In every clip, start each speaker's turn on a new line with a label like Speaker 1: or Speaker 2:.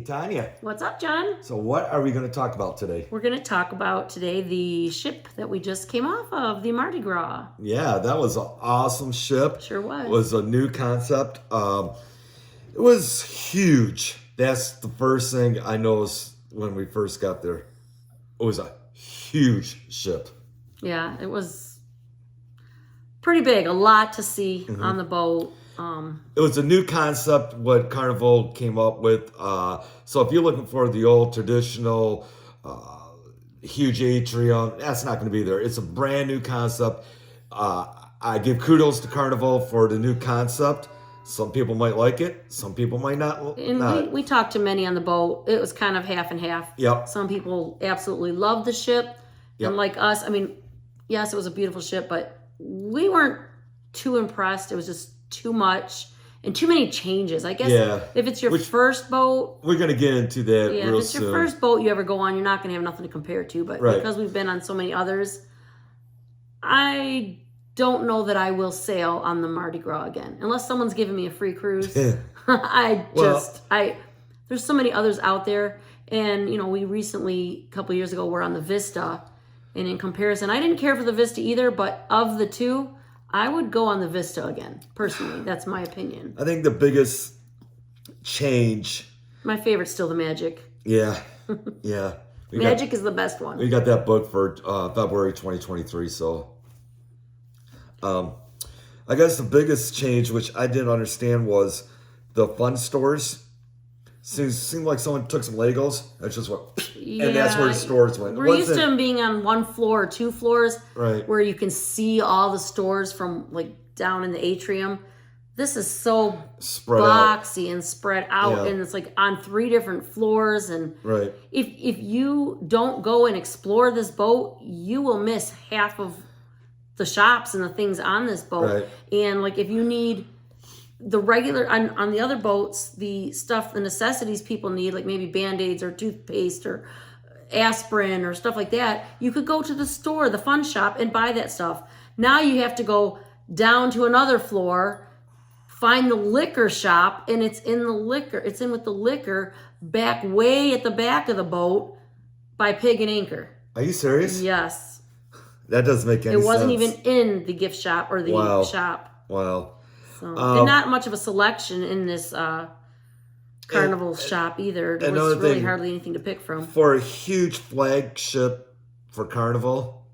Speaker 1: Tonya.
Speaker 2: What's up, John?
Speaker 1: So what are we going to talk about today?
Speaker 2: We're going to talk about today the ship that we just came off of, the Mardi Gras.
Speaker 1: Yeah, that was an awesome ship.
Speaker 2: Sure was.
Speaker 1: It was a new concept. It was huge. That's the first thing I noticed when we first got there. It was a huge ship.
Speaker 2: Yeah, it was pretty big. A lot to see on the boat.
Speaker 1: It was a new concept what Carnival came up with. So if you're looking for the old traditional huge atrium, that's not going to be there. It's a brand new concept. I give kudos to Carnival for the new concept. Some people might like it. Some people might not.
Speaker 2: And we talked to many on the boat. It was kind of half and half.
Speaker 1: Yep.
Speaker 2: Some people absolutely loved the ship.
Speaker 1: Yep.
Speaker 2: And like us, I mean, yes, it was a beautiful ship, but we weren't too impressed. It was just too much and too many changes. I guess if it's your first boat,
Speaker 1: we're gonna get into that real soon.
Speaker 2: If it's your first boat you ever go on, you're not gonna have nothing to compare to. But because we've been on so many others, I don't know that I will sail on the Mardi Gras again unless someone's giving me a free cruise. There's so many others out there, and we recently, a couple years ago, were on the Vista, and in comparison, I didn't care for the Vista either, but of the two, I would go on the Vista again, personally. That's my opinion.
Speaker 1: I think the biggest change...
Speaker 2: My favorite's still the Magic.
Speaker 1: Yeah, yeah.
Speaker 2: Magic is the best one.
Speaker 1: We got that booked for February 2023, so... I guess the biggest change, which I didn't understand, was the fun stores. Seemed like someone took some Legos and just went, and that's where the stores went.
Speaker 2: We're used to them being on one floor or two floors, where you can see all the stores from like down in the atrium. This is so boxy and spread out, and it's like on 3 different floors. And if you don't go and explore this boat, you will miss half of the shops and the things on this boat. And like if you need the regular on the other boats, the stuff, the necessities people need, like maybe Band-Aids or toothpaste or aspirin or stuff like that, you could go to the store, the fun shop, and buy that stuff. Now you have to go down to another floor, find the liquor shop, and it's in with the liquor back way at the back of the boat by Pig and Anchor.
Speaker 1: Are you serious?
Speaker 2: Yes.
Speaker 1: That doesn't make any sense.
Speaker 2: It wasn't even in the gift shop or the shop.
Speaker 1: Wow.
Speaker 2: So, and not much of a selection in this Carnival shop either. There was really hardly anything to pick from.
Speaker 1: For a huge flagship for Carnival,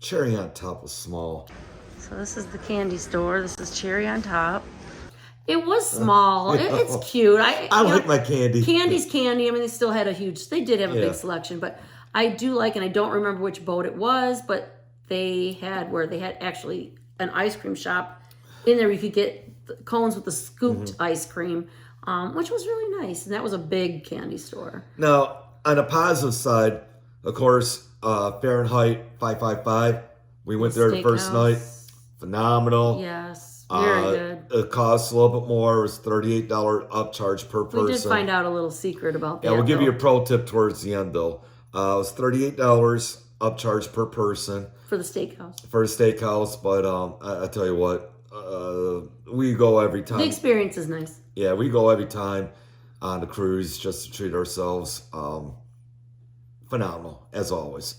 Speaker 1: Cherry on Top was small.
Speaker 2: So this is the candy store. This is Cherry on Top. It was small. It's cute.
Speaker 1: I like my candy.
Speaker 2: Candy's candy. I mean, they did have a big selection, but I do like, and I don't remember which boat it was, but they had actually an ice cream shop in there. You could get cones with the scooped ice cream, which was really nice. And that was a big candy store.
Speaker 1: Now, on the positive side, of course, Fahrenheit 555. We went there the first night. Phenomenal.
Speaker 2: Yes, very good.
Speaker 1: It costs a little bit more. It was $38 upcharge per person.
Speaker 2: We did find out a little secret about that.
Speaker 1: Yeah, we'll give you a pro tip towards the end, though. It was $38 upcharge per person.
Speaker 2: For the steakhouse.
Speaker 1: But I tell you what, we go every time.
Speaker 2: The experience is nice.
Speaker 1: Yeah, we go every time on the cruise just to treat ourselves. Phenomenal, as always.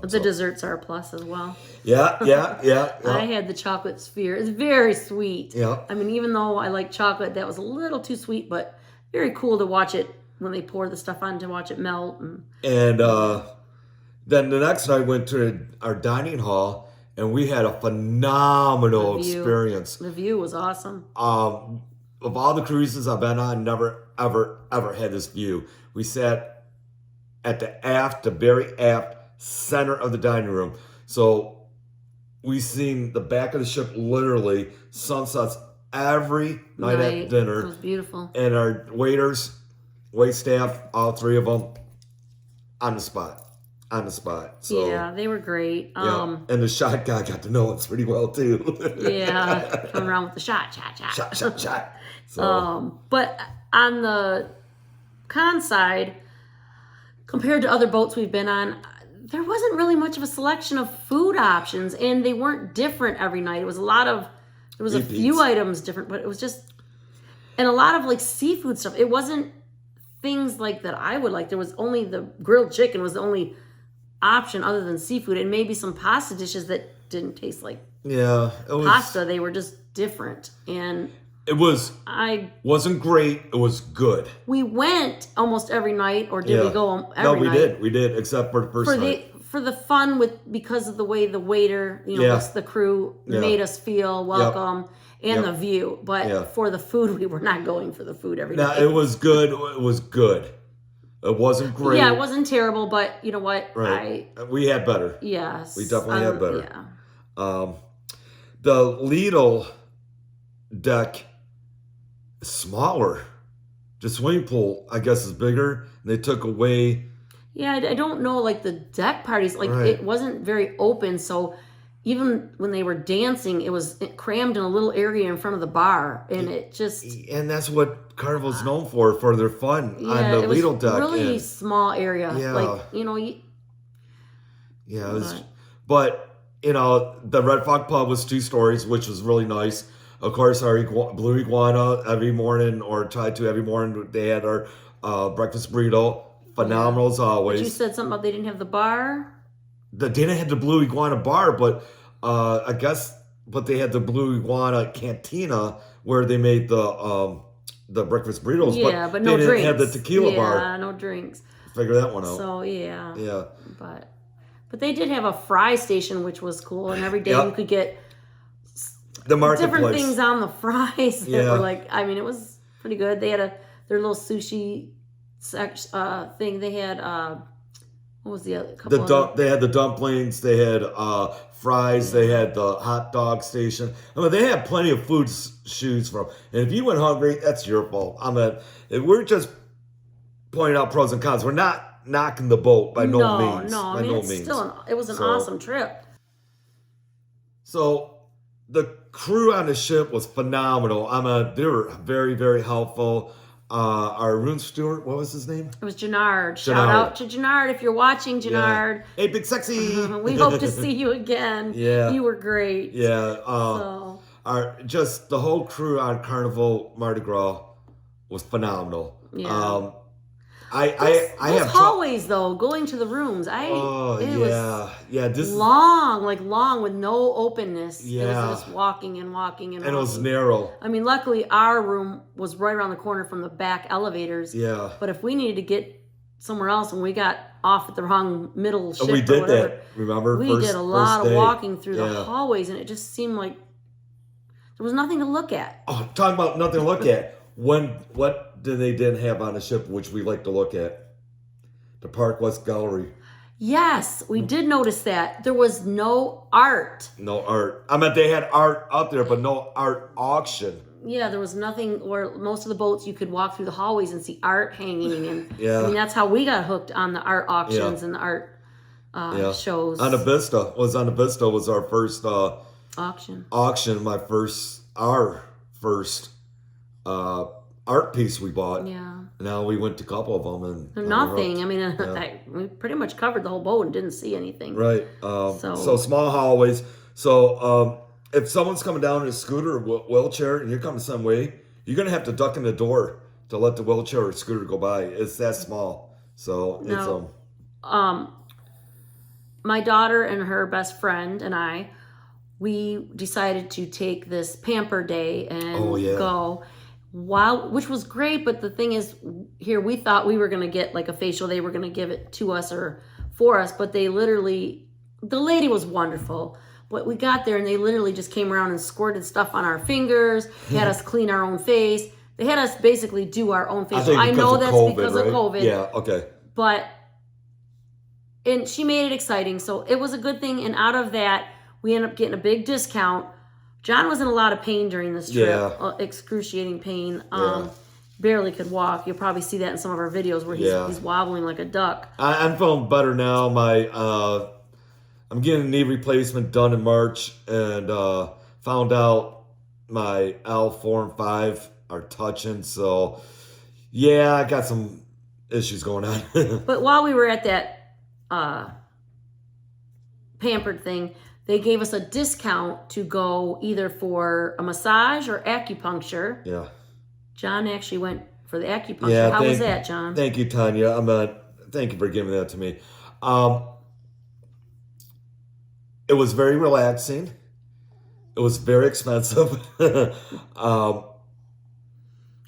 Speaker 2: The desserts are a plus as well.
Speaker 1: Yeah.
Speaker 2: I had the chocolate sphere. It's very sweet.
Speaker 1: Yeah.
Speaker 2: I mean, even though I like chocolate, that was a little too sweet, but very cool to watch it when they pour the stuff on, to watch it melt.
Speaker 1: And then the next night went to our dining hall, and we had a phenomenal experience.
Speaker 2: The view was awesome.
Speaker 1: Of all the cruises I've been on, never, ever had this view. We sat at the very aft center of the dining room. So we seen the back of the ship, literally sunsets every night at dinner.
Speaker 2: It was beautiful.
Speaker 1: And our wait staff, all 3 of them, on the spot. So,
Speaker 2: yeah, they were great.
Speaker 1: And the shot guy got to know us pretty well too.
Speaker 2: Coming around with the shot.
Speaker 1: So.
Speaker 2: But on the con side, compared to other boats we've been on, there wasn't really much of a selection of food options, and they weren't different every night. It was a few items different, but it was just And a lot of like seafood stuff. It wasn't things like that I would like. There was only the grilled chicken was the only option other than seafood, and maybe some pasta dishes that didn't taste like pasta. They were just different. And
Speaker 1: wasn't great. It was good.
Speaker 2: We went almost every night, or did we go every night?
Speaker 1: No, we did, except for the first night.
Speaker 2: For the fun because of the way the waiter, the crew made us feel welcome and the view. But for the food, we were not going for the food every night.
Speaker 1: It was good. It was good. It wasn't great.
Speaker 2: Yeah, it wasn't terrible, but you know what?
Speaker 1: Right. We had better.
Speaker 2: Yes.
Speaker 1: We definitely had better.
Speaker 2: Yeah.
Speaker 1: The Lidl deck is smaller. The swimming pool, I guess, is bigger. And they took away...
Speaker 2: Yeah, I don't know, like the deck parties, like it wasn't very open, so even when they were dancing, it was crammed in a little area in front of the bar, and it just...
Speaker 1: And that's what Carnival's known for their fun on the Lidl deck.
Speaker 2: Really small area.
Speaker 1: Yeah.
Speaker 2: Like,
Speaker 1: Yeah, it was... But, the Red Fox Pub was 2 stories, which was really nice. Of course, our Blue Iguana every morning, or tied to every morning, they had our breakfast burrito. Phenomenal as always.
Speaker 2: But you said something about they didn't have the bar?
Speaker 1: They didn't have the Blue Iguana bar, but but they had the Blue Iguana Cantina where they made the breakfast burritos.
Speaker 2: Yeah, but no drinks.
Speaker 1: They didn't have the tequila bar.
Speaker 2: Yeah, no drinks.
Speaker 1: Figure that one out.
Speaker 2: So yeah.
Speaker 1: Yeah.
Speaker 2: But they did have a fry station, which was cool, and every day you could get
Speaker 1: the marketplace.
Speaker 2: Different things on the fries that were like, it was pretty good. They had their little sushi thing. They had what was the other
Speaker 1: they had the dumplings, they had fries, they had the hot dog station. They had plenty of food to choose from, and if you went hungry, that's your fault. If we're just pointing out pros and cons, we're not knocking the boat by no means.
Speaker 2: No, it was an awesome trip.
Speaker 1: So the crew on the ship was phenomenal. They were very, very helpful. Our room steward, what was his name?
Speaker 2: It was Gennard. Shout out to Gennard if you're watching, Gennard.
Speaker 1: Yeah. Hey, big sexy.
Speaker 2: We hope to see you again.
Speaker 1: Yeah.
Speaker 2: You were great.
Speaker 1: Yeah. Just the whole crew on Carnival Mardi Gras was phenomenal.
Speaker 2: Yeah.
Speaker 1: I have
Speaker 2: hallways though, going to the rooms. This long with no openness.
Speaker 1: Yeah.
Speaker 2: It was just walking and walking and
Speaker 1: it was narrow.
Speaker 2: Luckily our room was right around the corner from the back elevators.
Speaker 1: Yeah.
Speaker 2: But if we needed to get somewhere else and we got off at the wrong middle shift
Speaker 1: we did
Speaker 2: or whatever,
Speaker 1: that. Remember?
Speaker 2: We did a lot of walking through the hallways, and it just seemed like there was nothing to look at.
Speaker 1: Oh, talking about nothing to look at. What they didn't have on the ship, which we like to look at? The Park West Gallery.
Speaker 2: Yes, we did notice that. There was no art.
Speaker 1: No art. They had art out there, but no art auction.
Speaker 2: Yeah, there was nothing where most of the boats you could walk through the hallways and see art hanging. And that's how we got hooked on the art auctions and the art shows.
Speaker 1: On the Vista was our first
Speaker 2: auction.
Speaker 1: Our first art piece we bought.
Speaker 2: Yeah.
Speaker 1: Now we went to a couple of them and
Speaker 2: nothing. We pretty much covered the whole boat and didn't see anything.
Speaker 1: Right. So small hallways. So if someone's coming down in a scooter or wheelchair and you're coming some way, you're gonna have to duck in the door to let the wheelchair or scooter go by. It's that small. So
Speaker 2: my daughter and her best friend and I, we decided to take this Pamper day and go. Wow, which was great, but the thing is, here we thought we were going to get like a facial. They were going to give it to us or for us, but the lady was wonderful. But we got there and they literally just came around and squirted stuff on our fingers, had us clean our own face. They had us basically do our own facial. I know that's because of COVID.
Speaker 1: Yeah, okay.
Speaker 2: And she made it exciting, so it was a good thing. And out of that, we ended up getting a big discount. John was in a lot of pain during this trip, excruciating pain. Barely could walk. You'll probably see that in some of our videos where he's wobbling like a duck.
Speaker 1: I'm feeling better now. I'm getting a knee replacement done in March, and found out my L4 and 5 are touching. So, I got some issues going on.
Speaker 2: But while we were at that Pampered thing, they gave us a discount to go either for a massage or acupuncture.
Speaker 1: Yeah.
Speaker 2: John actually went for the acupuncture. How was that, John?
Speaker 1: Thank you, Tonya. Thank you for giving that to me. It was very relaxing. It was very expensive.
Speaker 2: Our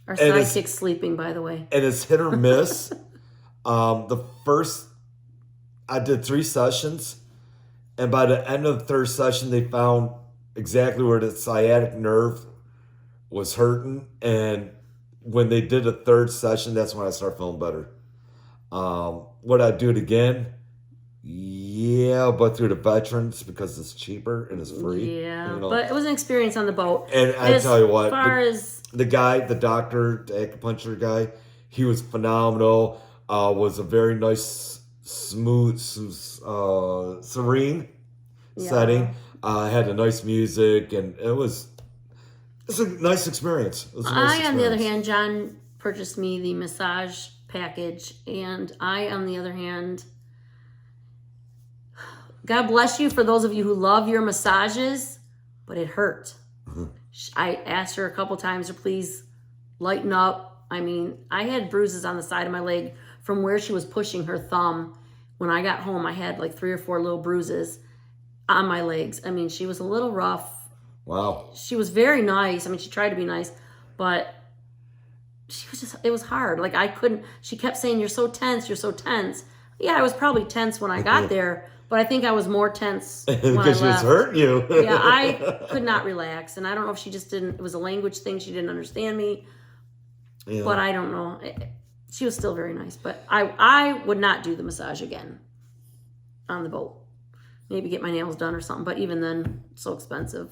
Speaker 2: sidekick's sleeping, by the way.
Speaker 1: And it's hit or miss. I did 3 sessions, and by the end of the 3rd session, they found exactly where the sciatic nerve was hurting. And when they did a 3rd session, that's when I started feeling better. Would I do it again? Yeah, but through the veterans because it's cheaper and it's free.
Speaker 2: Yeah, but it was an experience on the boat.
Speaker 1: And I tell you what,
Speaker 2: the
Speaker 1: doctor, the acupuncture guy, he was phenomenal. Was a very nice, smooth, serene setting. Had a nice music, and it's a nice experience.
Speaker 2: On the other hand, John purchased me the massage package, and I, on the other hand, God bless you for those of you who love your massages, but it hurt. Mm-hmm. I asked her a couple times to please lighten up. I mean, I had bruises on the side of my leg from where she was pushing her thumb. When I got home, I had like 3 or 4 little bruises on my legs. I mean, she was a little rough.
Speaker 1: Wow.
Speaker 2: She was very nice. I mean, she tried to be nice, but it was hard. Like I couldn't, she kept saying, you're so tense, you're so tense. Yeah, I was probably tense when I got there, but I think I was more tense when I left.
Speaker 1: Because she was hurting you.
Speaker 2: Yeah, I could not relax. And I don't know if she just didn't, it was a language thing. She didn't understand me. Yeah. But I don't know. She was still very nice. But I would not do the massage again on the boat. Maybe get my nails done or something. But even then, it's so expensive.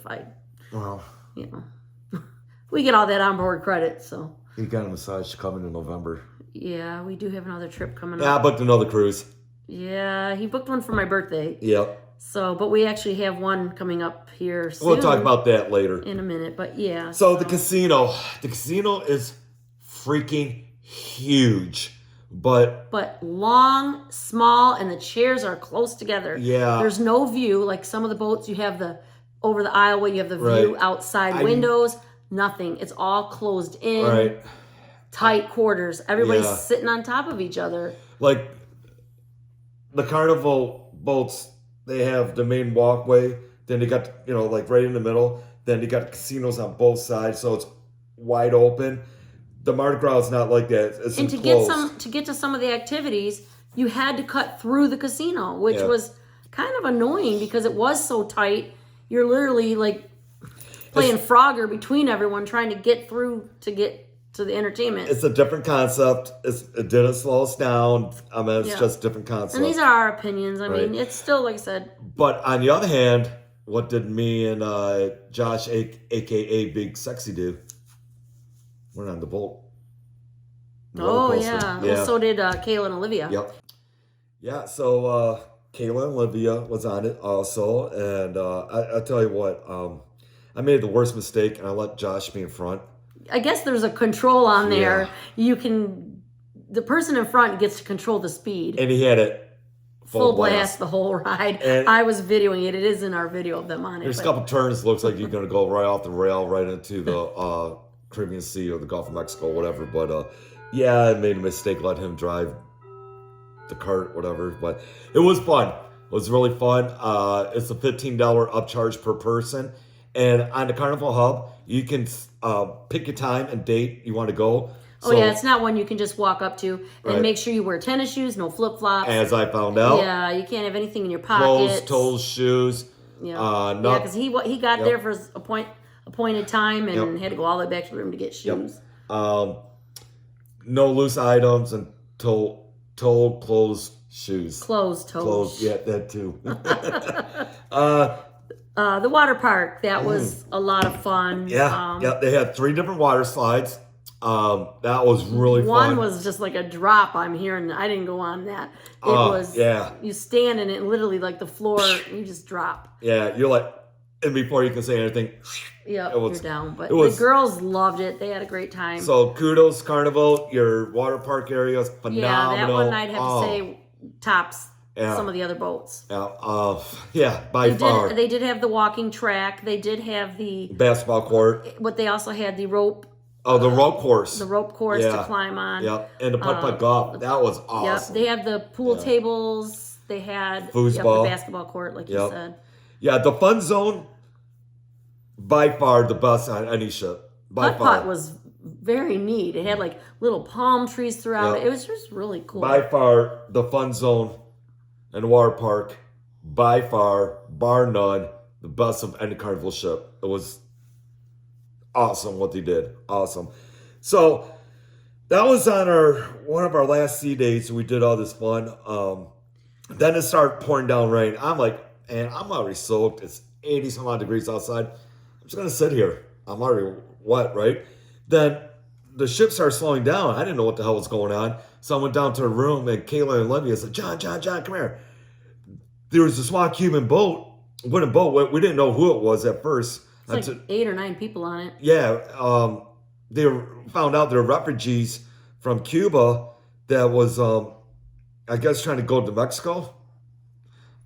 Speaker 2: We get all that onboard credit, so.
Speaker 1: You got a massage coming in November.
Speaker 2: Yeah, we do have another trip coming up.
Speaker 1: Yeah, I booked another cruise.
Speaker 2: Yeah, he booked one for my birthday.
Speaker 1: Yep.
Speaker 2: So, but we actually have one coming up here soon.
Speaker 1: We'll talk about that later.
Speaker 2: In a minute, but yeah.
Speaker 1: So the casino is freaking huge. But
Speaker 2: long, small, and the chairs are close together.
Speaker 1: Yeah.
Speaker 2: There's no view. Like some of the boats, you have over the aisleway, you have the view outside windows. Nothing. It's all closed in.
Speaker 1: Right.
Speaker 2: Tight quarters. Everybody's sitting on top of each other.
Speaker 1: Like the Carnival boats, they have the main walkway. Then they got, like right in the middle. Then they got casinos on both sides, so it's wide open. The Mardi Gras is not like that. It's enclosed.
Speaker 2: to get to some of the activities, you had to cut through the casino, which was kind of annoying because it was so tight. You're literally like playing Frogger between everyone, trying to get through to get to the entertainment.
Speaker 1: It's a different concept. It didn't slow us down. I mean, it's just different concept.
Speaker 2: And these are our opinions. I mean, it's still, like I said.
Speaker 1: But on the other hand, what did me and Josh, a.k.a. Big Sexy, do? We're on the boat.
Speaker 2: Yeah. Well, so did Kayla and Olivia.
Speaker 1: Yep. Yeah, so Kayla and Olivia was on it also. And I tell you what, I made the worst mistake, and I let Josh be in front.
Speaker 2: I guess there's a control on there. The person in front gets to control the speed.
Speaker 1: And he had it
Speaker 2: full blast the whole ride. And I was videoing it. It is in our video of them on it.
Speaker 1: There's a couple turns. Looks like you're going to go right off the rail, right into the Caribbean Sea or the Gulf of Mexico, whatever. But I made a mistake. Let him drive the cart, whatever. But it was fun. It was really fun. It's a $15 upcharge per person. And on the Carnival Hub, you can pick your time and date you want to go.
Speaker 2: It's not one you can just walk up to. And make sure you wear tennis shoes, no flip-flops.
Speaker 1: As I found out.
Speaker 2: Yeah, you can't have anything in your pockets.
Speaker 1: Clothes, toes, shoes.
Speaker 2: Yeah, because he got there for his appointed time and had to go all the way back to the room to get shoes.
Speaker 1: Yep. No loose items and toe, clothes, shoes.
Speaker 2: Clothes, toes.
Speaker 1: Yeah, that too.
Speaker 2: The water park, that was a lot of fun.
Speaker 1: Yeah, they had 3 different water slides. That was really fun.
Speaker 2: One was just like a drop, I'm hearing. I didn't go on that. It was, you stand in it, literally like the floor, you just drop.
Speaker 1: Yeah, you're like, and before you can say anything,
Speaker 2: you're down. But the girls loved it. They had a great time.
Speaker 1: So kudos, Carnival. Your water park area is phenomenal.
Speaker 2: Yeah, that one I'd have to say tops some of the other boats.
Speaker 1: By far.
Speaker 2: They did have the walking track. They did have the
Speaker 1: basketball court.
Speaker 2: But they also had the rope
Speaker 1: Oh, the rope course.
Speaker 2: The rope course to climb on.
Speaker 1: Yep. And the putt-putt golf. That was awesome.
Speaker 2: Yep. They have the pool tables. They had
Speaker 1: foosball.
Speaker 2: The basketball court, like you said.
Speaker 1: Yeah, the fun zone, by far the best on any ship.
Speaker 2: Putt-putt was very neat. It had like little palm trees throughout it. It was just really cool.
Speaker 1: By far the fun zone and water park, by far, bar none, the best of any Carnival ship. It was awesome what they did. Awesome. So that was on one of our last sea days. We did all this fun. Then it started pouring down rain. I'm like, and I'm already soaked. It's 80 some odd degrees outside. I'm just gonna sit here. I'm already wet, right? Then the ship started slowing down. I didn't know what the hell was going on. So I went down to the room and Kayla and Olivia said, John, come here. There was a small Cuban wooden boat. We didn't know who it was at first.
Speaker 2: It's like 8 or 9 people on it.
Speaker 1: Yeah. They found out they're refugees from Cuba that was, I guess, trying to go to Mexico.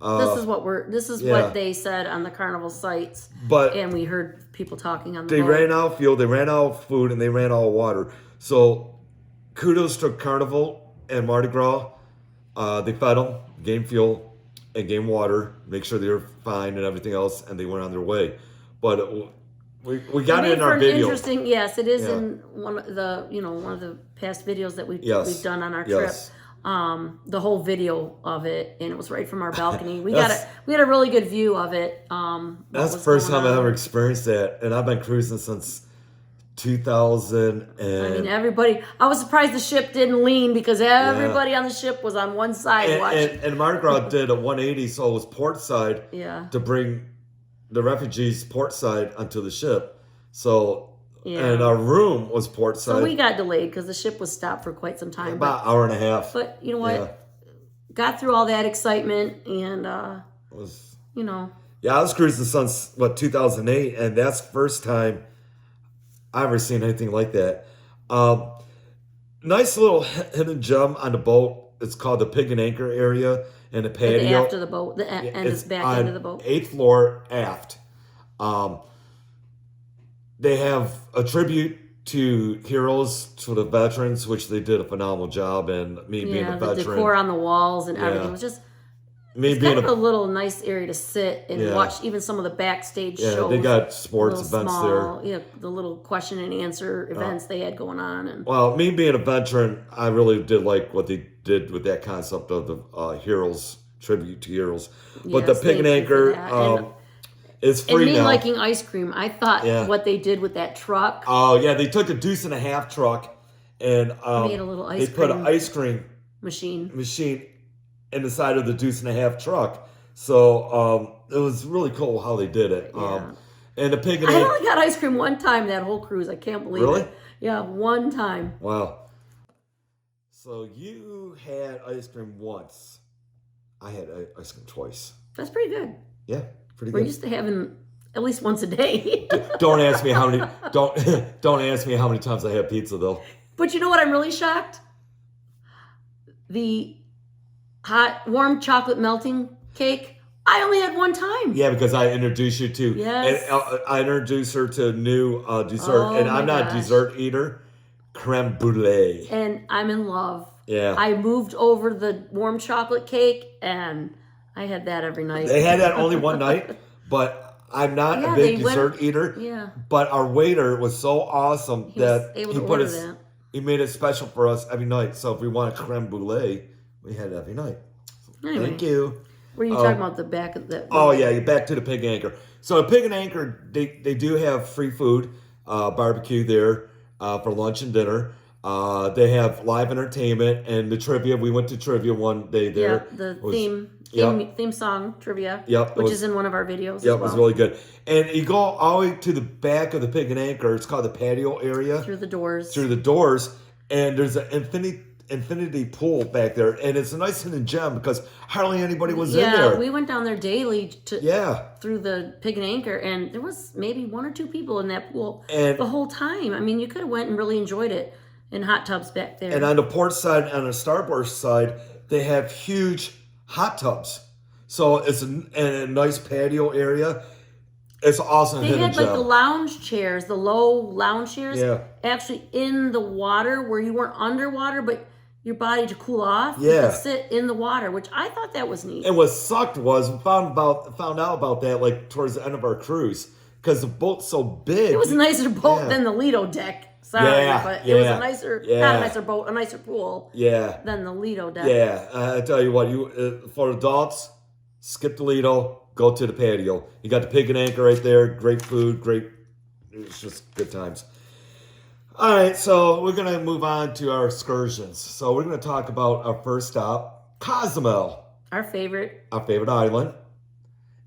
Speaker 2: This is what they said on the Carnival sites. And we heard people talking on the boat.
Speaker 1: They ran out of fuel, they ran out of food, and they ran out of water. So kudos to Carnival and Mardi Gras. They fed them, gave fuel, and gave water, make sure they were fine and everything else, and they went on their way. But we got it in our video.
Speaker 2: Interesting, yes, it is in one of the past videos that we've done on our trip. The whole video of it, and it was right from our balcony. We had a really good view of it.
Speaker 1: That's the first time I ever experienced that, and I've been cruising since 2000. I
Speaker 2: mean, everybody. I was surprised the ship didn't lean because everybody on the ship was on one side watching.
Speaker 1: And Mardi Gras did a 180, so it was port side to bring the refugees port side onto the ship. So. Yeah. And our room was port side.
Speaker 2: So we got delayed because the ship was stopped for quite some time.
Speaker 1: About an hour and a half.
Speaker 2: But you know what? Yeah. Got through all that excitement and,
Speaker 1: Yeah, I was cruising since, 2008. And that's the first time I've ever seen anything like that. Nice little hidden gem on the boat. It's called the Pig and Anchor area and the patio.
Speaker 2: After the boat. It's back into the boat.
Speaker 1: 8th floor aft. They have a tribute to heroes, to the veterans, which they did a phenomenal job. And me being a veteran,
Speaker 2: the decor on the walls and everything was just kind of a little nice area to sit and watch even some of the backstage shows.
Speaker 1: They got sports events there.
Speaker 2: Yeah, the little question and answer events they had going on. And
Speaker 1: well, me being a veteran, I really did like what they did with that concept of the heroes, tribute to heroes. But the Pig and Anchor. It's free now.
Speaker 2: And me liking ice cream, I thought what they did with that truck.
Speaker 1: Oh, yeah. They took a deuce and a half truck and
Speaker 2: made a little
Speaker 1: they put an ice cream
Speaker 2: machine
Speaker 1: in the side of the deuce and a half truck. So it was really cool how they did it. And the Pig and
Speaker 2: I only got ice cream one time that whole cruise. I can't believe it. Yeah, one time.
Speaker 1: Wow. So you had ice cream once. I had ice cream twice.
Speaker 2: That's pretty good.
Speaker 1: Yeah.
Speaker 2: We're used to having at least once a day.
Speaker 1: Don't ask me how many. Don't ask me how many times I had pizza though.
Speaker 2: But you know what? I'm really shocked. The warm chocolate melting cake. I only had one time.
Speaker 1: Yeah, because I introduced you to.
Speaker 2: Yes.
Speaker 1: And I introduced her to new dessert, and I'm not a dessert eater. Creme brulee.
Speaker 2: And I'm in love.
Speaker 1: Yeah.
Speaker 2: I moved over the warm chocolate cake and. I had that every night.
Speaker 1: They had that only one night, but I'm not a big dessert eater.
Speaker 2: Yeah.
Speaker 1: But our waiter was so awesome that he made it special for us every night. So if we want a creme brulee, we had it every night.
Speaker 2: Anyway,
Speaker 1: thank you.
Speaker 2: Were you talking about the back of the?
Speaker 1: Oh yeah, back to the Pig and Anchor. So the Pig and Anchor, they do have free food, barbecue there for lunch and dinner. They have live entertainment and the trivia. We went to trivia one day there.
Speaker 2: Yeah, the theme song trivia.
Speaker 1: Yep,
Speaker 2: which is in one of our videos.
Speaker 1: Yep, it was really good. And you go all the way to the back of the Pig and Anchor. It's called the patio area.
Speaker 2: Through the doors.
Speaker 1: And there's an infinity pool back there, and it's a nice hidden gem because hardly anybody was in there.
Speaker 2: Yeah, we went down there daily through the Pig and Anchor, and there was maybe 1 or 2 people in that pool the whole time. I mean, you could have went and really enjoyed it. In hot tubs back there.
Speaker 1: And on the port side, on the starboard side, they have huge hot tubs. So it's a nice patio area. It's awesome.
Speaker 2: They had like the lounge chairs, the low lounge chairs, actually in the water where you weren't underwater, but your body to cool off. You could sit in the water, which I thought that was neat.
Speaker 1: And what sucked was we found out about that like towards the end of our cruise because the boat's so big.
Speaker 2: It was a nicer boat than the Lido deck. Sorry, but it was a nicer, not a nicer boat, a nicer pool. Than the Lido deck.
Speaker 1: Yeah, I tell you what, you for adults, skip the Lido, go to the patio. You got the Pig and Anchor right there. Great food, it's just good times. All right, so we're going to move on to our excursions. So we're going to talk about our first stop, Cozumel.
Speaker 2: Our favorite
Speaker 1: island.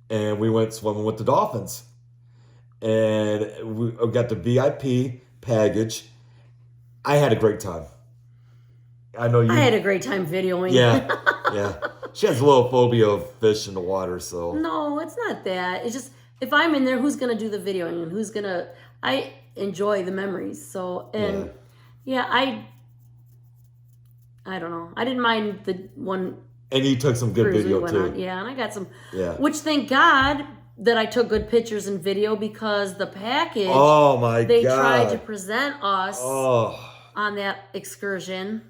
Speaker 1: And we went swimming with the dolphins. And we got the VIP package. I had a great time. I know you.
Speaker 2: I had a great time videoing.
Speaker 1: Yeah. She has a little phobia of fish in the water, so.
Speaker 2: No, it's not that. It's just, if I'm in there, who's going to do the videoing? And who's going to... I enjoy the memories. So, and I don't know. I didn't mind the one.
Speaker 1: And you took some good video too.
Speaker 2: Yeah, and I got some. Yeah. Which thank God that I took good pictures and video because the package.
Speaker 1: Oh my God.
Speaker 2: They tried to present us on that excursion.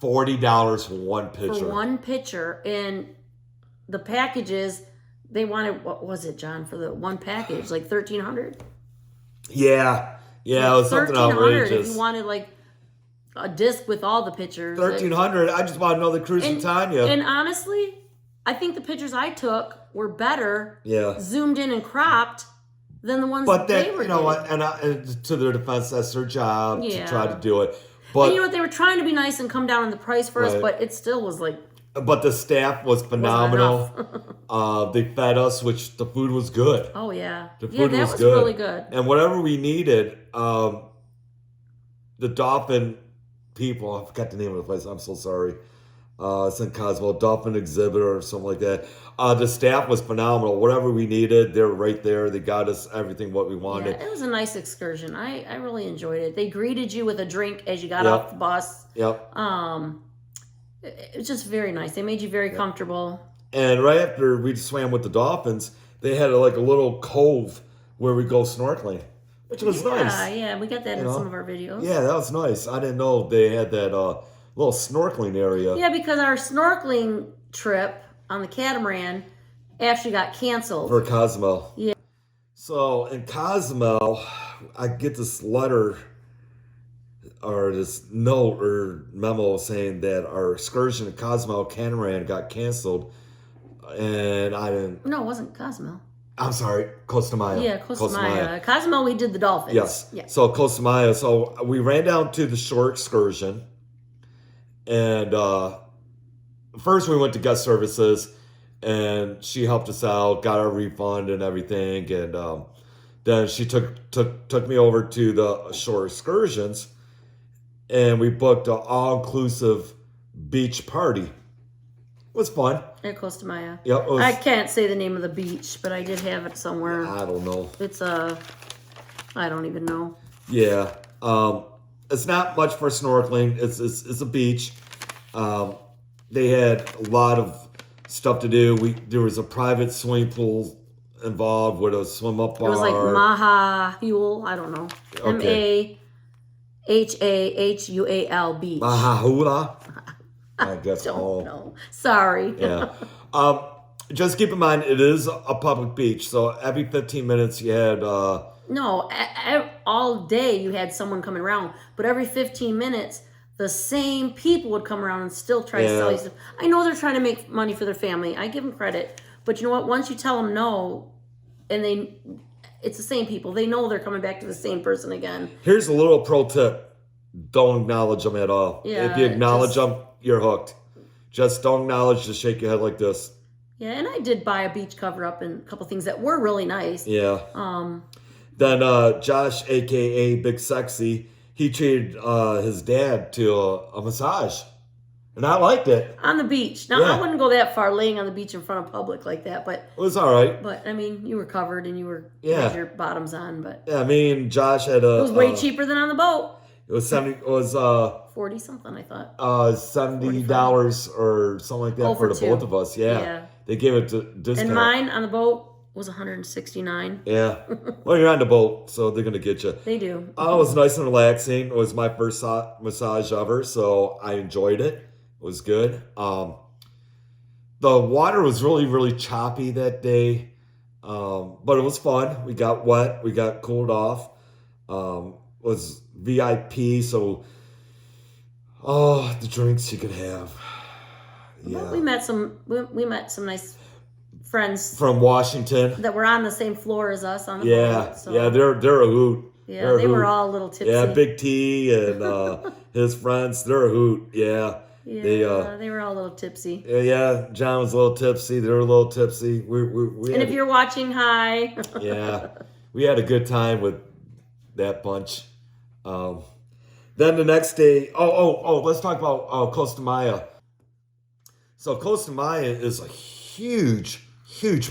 Speaker 1: $40 for one picture.
Speaker 2: For one picture. And the packages, they wanted, what was it, John, for the one package? Like $1,300?
Speaker 1: Yeah, it was something outrageous.
Speaker 2: If you wanted like a disc with all the pictures.
Speaker 1: $1,300. I just want to know the cruise with Tonya.
Speaker 2: And honestly, I think the pictures I took were better. Zoomed in and cropped than the ones that they were.
Speaker 1: You know what? And to their defense, that's their job to try to do it. But
Speaker 2: and you know what? They were trying to be nice and come down on the price for us, but it still was like.
Speaker 1: But the staff was phenomenal. They fed us, which the food was good.
Speaker 2: Oh, yeah.
Speaker 1: The food
Speaker 2: was
Speaker 1: good.
Speaker 2: Really good.
Speaker 1: And whatever we needed, the dolphin people, I forgot the name of the place, I'm so sorry. It's in Cozumel, Dolphin Exhibitor or something like that. The staff was phenomenal. Whatever we needed, they were right there. They got us everything what we wanted.
Speaker 2: Yeah, it was a nice excursion. I really enjoyed it. They greeted you with a drink as you got off the bus. It was just very nice. They made you very comfortable. And
Speaker 1: right after we swam with the dolphins, they had like a little cove where we go snorkeling, which was nice.
Speaker 2: Yeah, we got that in some of our videos.
Speaker 1: Yeah, that was nice. I didn't know they had that little snorkeling area.
Speaker 2: Yeah, because our snorkeling trip on the catamaran actually got canceled.
Speaker 1: For Cozumel. Yeah. So in Cozumel, I get this letter or this note or memo saying that our excursion to Cozumel catamaran got canceled, and I didn't.
Speaker 2: No, it wasn't Cozumel.
Speaker 1: I'm sorry, Costa Maya.
Speaker 2: Yeah, Costa Maya. Cozumel, we did the dolphins.
Speaker 1: Yes. Yeah. So Costa Maya. So we ran down to the shore excursion, and first we went to guest services, and she helped us out, got our refund and everything, and then she took me over to the shore excursions. And we booked an all-inclusive beach party. It was fun.
Speaker 2: At Costa Maya.
Speaker 1: Yep.
Speaker 2: I can't say the name of the beach, but I did have it somewhere.
Speaker 1: I don't know.
Speaker 2: It's I don't even know.
Speaker 1: Yeah. It's not much for snorkeling. It's a beach. They had a lot of stuff to do. There was a private swimming pool involved with a swim up bar.
Speaker 2: It was like Mahahul. I don't know.
Speaker 1: Okay.
Speaker 2: Mahahual beach.
Speaker 1: Mahahula? I guess.
Speaker 2: Don't know. Sorry.
Speaker 1: Yeah. Just keep in mind, it is a public beach. So every 15 minutes you had...
Speaker 2: No, all day you had someone coming around. But every 15 minutes, the same people would come around and still try to sell you stuff. I know they're trying to make money for their family. I give them credit. But you know what? Once you tell them no, and it's the same people. They know they're coming back to the same person again.
Speaker 1: Here's a little pro tip. Don't acknowledge them at all.
Speaker 2: Yeah,
Speaker 1: if you acknowledge them, you're hooked. Just don't acknowledge, just shake your head like this.
Speaker 2: Yeah, and I did buy a beach cover up and a couple things that were really nice.
Speaker 1: Yeah. Then Josh, a.k.a. Big Sexy, he treated his dad to a massage. And I liked it.
Speaker 2: On the beach. Now, I wouldn't go that far laying on the beach in front of public like that, but...
Speaker 1: It was all right.
Speaker 2: But, I mean, you were covered and you had your bottoms on, but...
Speaker 1: Yeah, me and Josh had a...
Speaker 2: It was way cheaper than on the boat.
Speaker 1: It was
Speaker 2: 40 something, I thought.
Speaker 1: $70 or something like that for the both of us. Yeah. They gave it to discount.
Speaker 2: And mine on the boat was $169.
Speaker 1: Yeah. Well, you're on the boat, so they're gonna get you.
Speaker 2: They do.
Speaker 1: It was nice and relaxing. It was my first massage ever, so I enjoyed it. It was good. The water was really, really choppy that day, but it was fun. We got wet. We got cooled off. Was VIP, so the drinks you could have. Yeah.
Speaker 2: Well, we met some nice friends
Speaker 1: from Washington
Speaker 2: that were on the same floor as us on the boat. So.
Speaker 1: Yeah, they're a hoot.
Speaker 2: Yeah, they were all a little tipsy.
Speaker 1: Yeah, Big T and his friends, they're a hoot. Yeah.
Speaker 2: Yeah, they were all a little tipsy.
Speaker 1: Yeah, John was a little tipsy. They were a little tipsy.
Speaker 2: And if you're watching, hi.
Speaker 1: Yeah, we had a good time with that bunch. Then the next day, let's talk about Costa Maya. So Costa Maya is a huge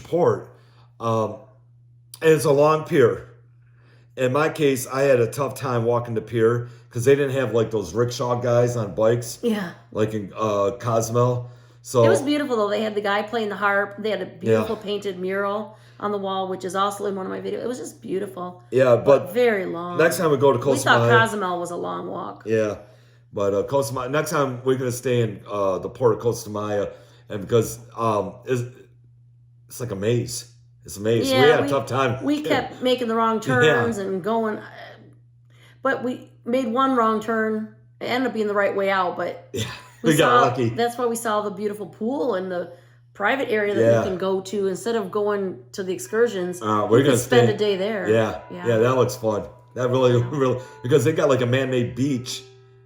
Speaker 1: port, and it's a long pier. In my case, I had a tough time walking the pier because they didn't have like those rickshaw guys on bikes.
Speaker 2: Yeah.
Speaker 1: Like in Cozumel. So
Speaker 2: it was beautiful though. They had the guy playing the harp. They had a beautiful painted mural on the wall, which is also in one of my videos. It was just beautiful.
Speaker 1: Yeah, but
Speaker 2: very long.
Speaker 1: Next time we go to Costa Maya.
Speaker 2: We thought Cozumel was a long walk.
Speaker 1: Yeah, but Costa Maya. Next time we're gonna stay in the port of Costa Maya, and because it's like a maze. It's a maze.
Speaker 2: Yeah,
Speaker 1: we had a tough time.
Speaker 2: We kept making the wrong turns and going, but we made one wrong turn. It ended up being the right way out, but
Speaker 1: we got lucky.
Speaker 2: That's why we saw the beautiful pool and the private area that we can go to instead of going to the excursions.
Speaker 1: We're gonna
Speaker 2: spend a day there.
Speaker 1: Yeah, that looks fun. That really, because they got like a man-made beach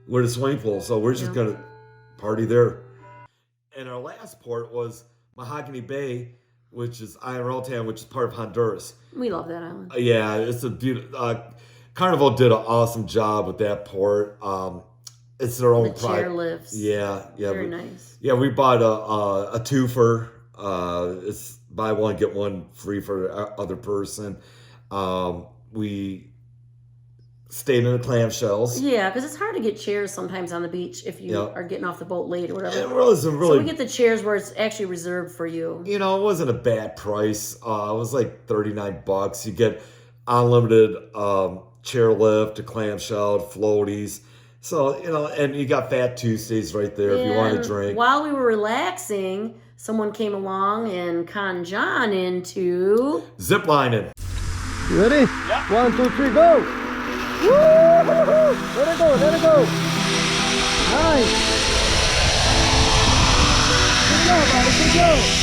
Speaker 1: with a swimming pool, so we're just gonna party there. And our last port was Mahogany Bay, which is Iron Town, which is part of Honduras.
Speaker 2: We love that island.
Speaker 1: Yeah, it's a beautiful. Carnival did an awesome job with that port. It's their own
Speaker 2: chair lifts.
Speaker 1: Yeah,
Speaker 2: very nice.
Speaker 1: Yeah, we bought a twofer. It's buy one get one free for the other person. We stayed in the clamshells.
Speaker 2: Yeah, because it's hard to get chairs sometimes on the beach if you are getting off the boat late or whatever.
Speaker 1: It wasn't really.
Speaker 2: So we get the chairs where it's actually reserved for you.
Speaker 1: You know, it wasn't a bad price. It was like $39. You get unlimited chairlift, a clamshell, floaties. So, you know, and you got Fat Tuesdays right there if you want to drink.
Speaker 2: While we were relaxing, someone came along and conned John into
Speaker 1: zip lining.
Speaker 3: You ready? Yeah. 1, 2, 3, go! Woo! Let it go, let it go! Nice! Good job, buddy, good job!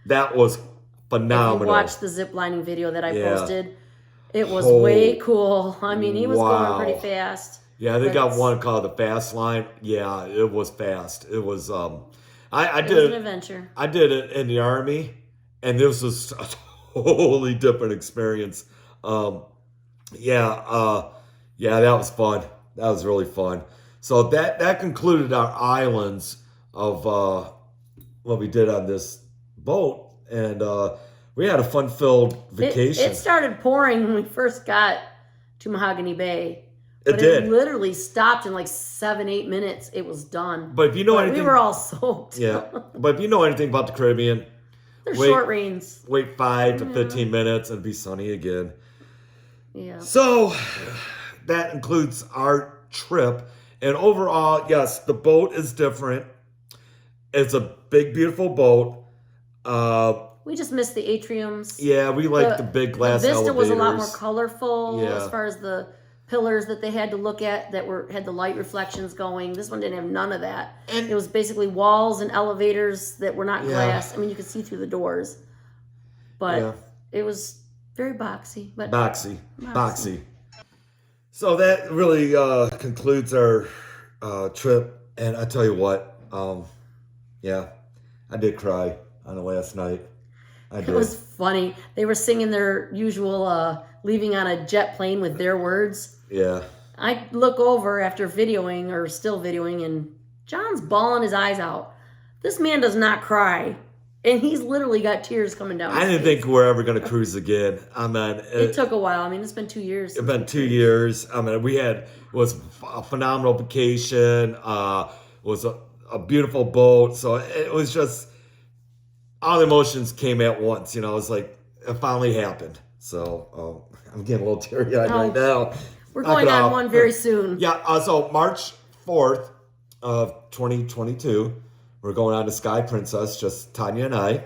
Speaker 1: That was phenomenal.
Speaker 2: If you watch the zip lining video that I posted, it was way cool. I mean, he was going pretty fast.
Speaker 1: Yeah, they got one called the Fast Line. Yeah, it was fast. It was I did
Speaker 2: it was an adventure.
Speaker 1: I did it in the Army, and this was a totally different experience. That was fun. That was really fun. So that concluded our islands of what we did on this boat, and we had a fun-filled vacation.
Speaker 2: It started pouring when we first got to Mahogany Bay.
Speaker 1: It did.
Speaker 2: It literally stopped in like 7-8 minutes. It was done.
Speaker 1: But if you know anything,
Speaker 2: we were all soaked.
Speaker 1: Yeah. But if you know anything about the Caribbean,
Speaker 2: they're short rains.
Speaker 1: Wait 5 to 15 minutes and be sunny again.
Speaker 2: Yeah.
Speaker 1: So that includes our trip. And overall, yes, the boat is different. It's a big, beautiful boat.
Speaker 2: We just missed the atriums.
Speaker 1: Yeah, we like the big glass
Speaker 2: the Vista
Speaker 1: elevators.
Speaker 2: was a lot more colorful as far as the pillars that they had to look at that had the light reflections going. This one didn't have none of that. And it was basically walls and elevators that were not glass. I mean, you could see through the doors. But it was very boxy. But
Speaker 1: boxy. So that really concludes our trip. And I tell you what, I did cry on the last night.
Speaker 2: It was funny. They were singing their usual leaving on a jet plane with their words.
Speaker 1: Yeah.
Speaker 2: I look over after videoing or still videoing, and John's bawling his eyes out. This man does not cry. And he's literally got tears coming down.
Speaker 1: I didn't think we're ever going to cruise again. I mean,
Speaker 2: it took a while. I mean, it's been 2 years.
Speaker 1: It's been 2 years. I mean, was a phenomenal vacation. Was a beautiful boat. So it was just, all the emotions came at once. You know, it was like, it finally happened. So I'm getting a little teary-eyed right now.
Speaker 2: We're going on one very soon.
Speaker 1: Yeah, so March 4th of 2022. We're going on to Sky Princess, just Tonya and I,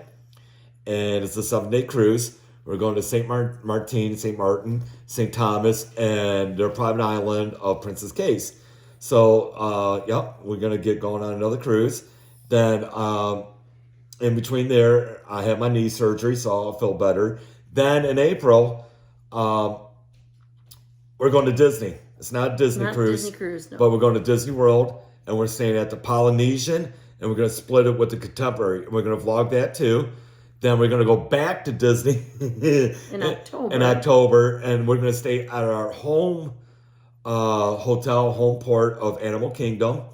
Speaker 1: and it's a 7-day cruise. We're going to St. Martin, St. Thomas, and their private island of Princess Cayce. So, we're going to get going on another cruise. Then, in between there, I had my knee surgery, so I'll feel better. Then in April, we're going to Disney. It's not a Disney cruise, no. But we're going to Disney World, and we're staying at the Polynesian. And we're going to split it with the Contemporary. We're going to vlog that too. Then we're going to go back to Disney
Speaker 2: in
Speaker 1: October. And we're going to stay at our home hotel, home port of Animal Kingdom.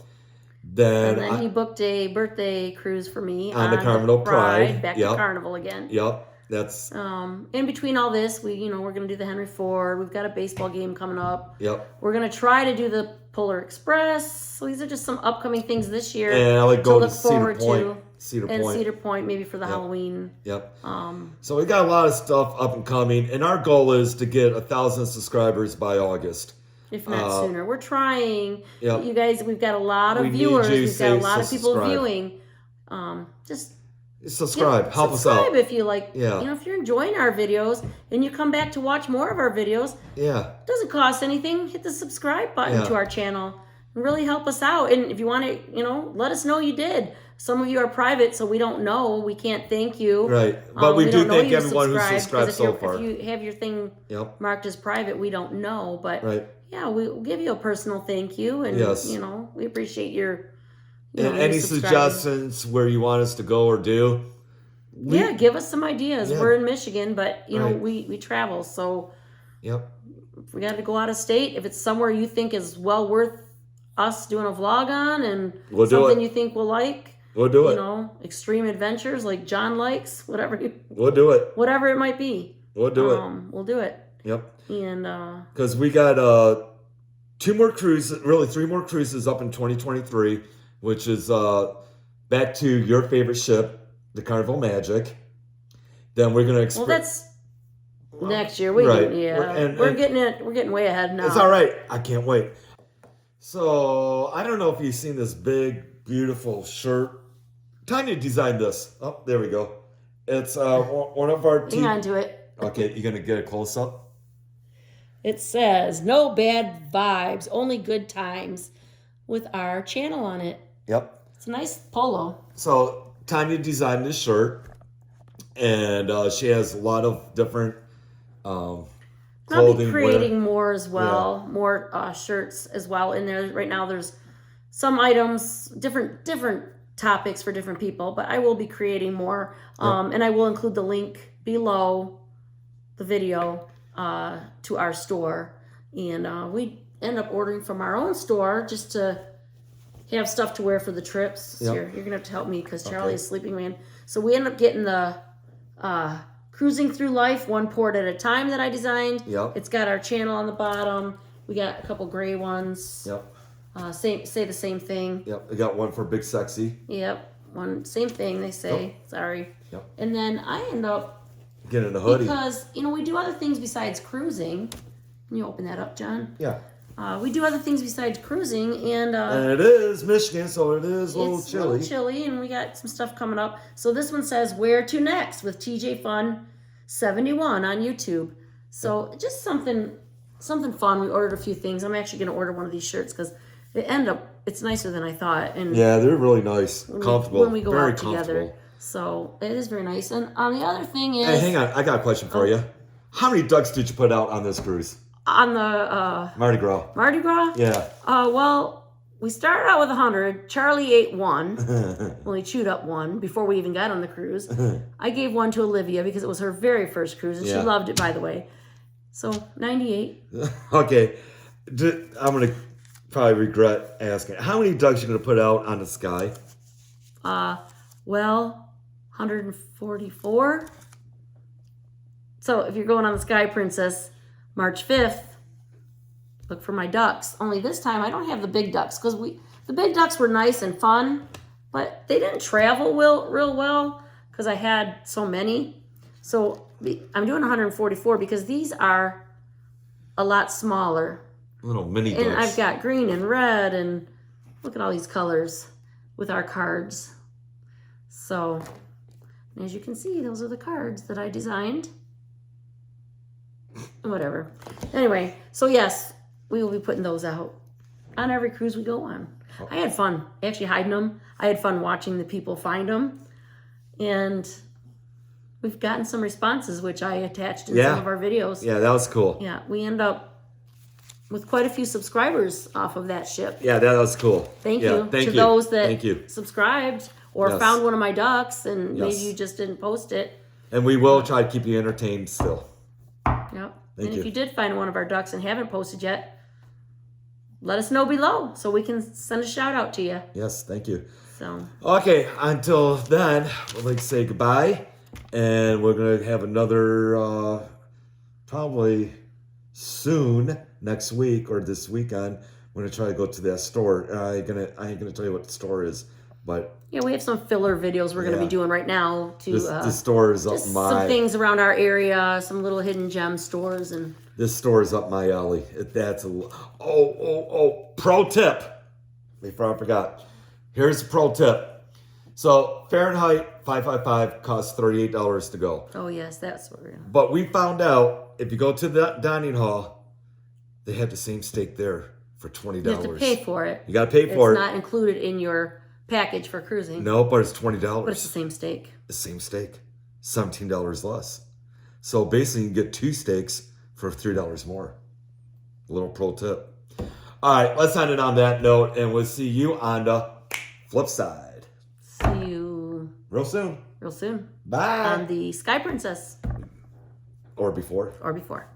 Speaker 2: Then he booked a birthday cruise for me
Speaker 1: on the Carnival Pride.
Speaker 2: Back to Carnival again.
Speaker 1: Yep. That's
Speaker 2: in between all this, we're going to do the Henry Ford. We've got a baseball game coming up.
Speaker 1: Yep.
Speaker 2: We're going to try to do the Polar Express. So these are just some upcoming things this year.
Speaker 1: And I would go to
Speaker 2: Cedar
Speaker 1: Point,
Speaker 2: Point, maybe for the Halloween.
Speaker 1: Yep. So we got a lot of stuff up and coming, and our goal is to get 1,000 subscribers by August.
Speaker 2: If not sooner. We're trying.
Speaker 1: Yep.
Speaker 2: You guys, we've got a lot of viewers. We've got a lot of people viewing. Just
Speaker 1: subscribe. Help us out.
Speaker 2: If you like. Yeah. You know, if you're enjoying our videos and you come back to watch more of our videos.
Speaker 1: Yeah.
Speaker 2: It doesn't cost anything. Hit the subscribe button to our channel and really help us out. And if you want to, let us know you did. Some of you are private, so we don't know. We can't thank you.
Speaker 1: Right. But we do thank everyone who's subscribed so far.
Speaker 2: If you have your thing marked as private, we don't know. But yeah, we'll give you a personal thank you. And, we appreciate your...
Speaker 1: and any suggestions where you want us to go or do?
Speaker 2: Give us some ideas. Yeah. We're in Michigan, but we travel, so if we got to go out of state, if it's somewhere you think is well worth us doing a vlog on, and something you think we'll like,
Speaker 1: we'll do it.
Speaker 2: Extreme adventures like John likes, whatever.
Speaker 1: We'll do it.
Speaker 2: Whatever it might be.
Speaker 1: We'll do it.
Speaker 2: We'll do it.
Speaker 1: Yep.
Speaker 2: And
Speaker 1: because we got 2 more cruises, really 3 more cruises up in 2023. Which is back to your favorite ship, the Carnival Magic. Then we're gonna
Speaker 2: well, that's next year. We're getting way ahead now.
Speaker 1: It's all right. I can't wait. So I don't know if you've seen this big, beautiful shirt. Tonya designed this. Oh, there we go. It's one of our.
Speaker 2: Hang on to it.
Speaker 1: Okay, you gonna get a close up?
Speaker 2: It says "No bad vibes, only good times," with our channel on it.
Speaker 1: Yep.
Speaker 2: It's a nice polo.
Speaker 1: So Tonya designed this shirt, and she has a lot of different clothing.
Speaker 2: I'll be creating more as well, more shirts as well in there. Right now there's some items, different topics for different people, but I will be creating more. And I will include the link below the video to our store. And we end up ordering from our own store just to have stuff to wear for the trips. Yep. You're going to have to help me because Charlie is sleeping, man. So we end up getting the Cruising Through Life, one port at a time that I designed.
Speaker 1: Yep.
Speaker 2: It's got our channel on the bottom. We got a couple gray ones.
Speaker 1: Yep.
Speaker 2: Say the same thing.
Speaker 1: Yep. We got one for Big Sexy.
Speaker 2: Yep. Same thing they say. Yep. Sorry.
Speaker 1: Yep.
Speaker 2: And then I end up
Speaker 1: getting a hoodie.
Speaker 2: Because, we do other things besides cruising. Can you open that up, John?
Speaker 1: Yeah.
Speaker 2: We do other things besides cruising, and
Speaker 1: it is Michigan, so it is a little chilly.
Speaker 2: A little chilly, and we got some stuff coming up. So this one says "Where to Next" with TJ Fun 71 on YouTube. So just something fun. We ordered a few things. I'm actually going to order one of these shirts because it's nicer than I thought. And
Speaker 1: yeah, they're really nice, comfortable,
Speaker 2: when we go
Speaker 1: very
Speaker 2: out together. So it is very nice. And the other thing is,
Speaker 1: hey, hang on, I got a question for you. How many ducks did you put out on this cruise?
Speaker 2: On the
Speaker 1: Mardi Gras.
Speaker 2: Mardi Gras?
Speaker 1: Yeah.
Speaker 2: Well, we started out with 100. Charlie ate one. Well, he chewed up one before we even got on the cruise. I gave one to Olivia because it was her very first cruise, and she loved it, by the way. So 98.
Speaker 1: Okay, I'm gonna probably regret asking. How many ducks you gonna put out on the sky?
Speaker 2: Well, 144. So if you're going on the Sky Princess, March 5th, look for my ducks. Only this time I don't have the big ducks because the big ducks were nice and fun, but they didn't travel real well because I had so many. So I'm doing 144 because these are a lot smaller.
Speaker 1: Little mini ducks.
Speaker 2: And I've got green and red, and look at all these colors with our cards. So, as you can see, those are the cards that I designed. Whatever. Anyway, so yes, we will be putting those out on every cruise we go on. I had fun actually hiding them. I had fun watching the people find them. And we've gotten some responses, which I attached in some of our videos.
Speaker 1: Yeah, that was cool.
Speaker 2: Yeah, we end up with quite a few subscribers off of that ship.
Speaker 1: Yeah, that was cool.
Speaker 2: Thank you to those that
Speaker 1: Thank you.
Speaker 2: subscribed or found one of my ducks and maybe you just didn't post it.
Speaker 1: And we will try to keep you entertained still.
Speaker 2: Yep. And if you did find one of our ducks and haven't posted yet, let us know below so we can send a shout out to you.
Speaker 1: Yes, thank you.
Speaker 2: So
Speaker 1: okay, until then, we'd like to say goodbye, and we're gonna have another probably soon next week or this weekend. We're gonna try to go to that store. I ain't gonna tell you what the store is, but
Speaker 2: yeah, we have some filler videos we're gonna be doing right now to
Speaker 1: the store is up
Speaker 2: some things around our area, some little hidden gem stores, and
Speaker 1: this store is up my alley. That's pro tip before I forgot. Here's a pro tip. So Fahrenheit 555 costs $38 to go.
Speaker 2: Oh yes, that's what we're gonna.
Speaker 1: But we found out if you go to the dining hall, they have the same steak there for $20.
Speaker 2: You have to pay for it.
Speaker 1: You got to pay for it.
Speaker 2: It's not included in your package for cruising.
Speaker 1: No, but it's $20.
Speaker 2: But it's the same steak.
Speaker 1: The same steak, $17 less. So basically, you can get 2 steaks for $3 more. A little pro tip. All right, let's end it on that note, and we'll see you on the flip side.
Speaker 2: See you
Speaker 1: real soon.
Speaker 2: Real soon.
Speaker 1: Bye.
Speaker 2: On the Sky Princess.
Speaker 1: Or before.
Speaker 2: Or before.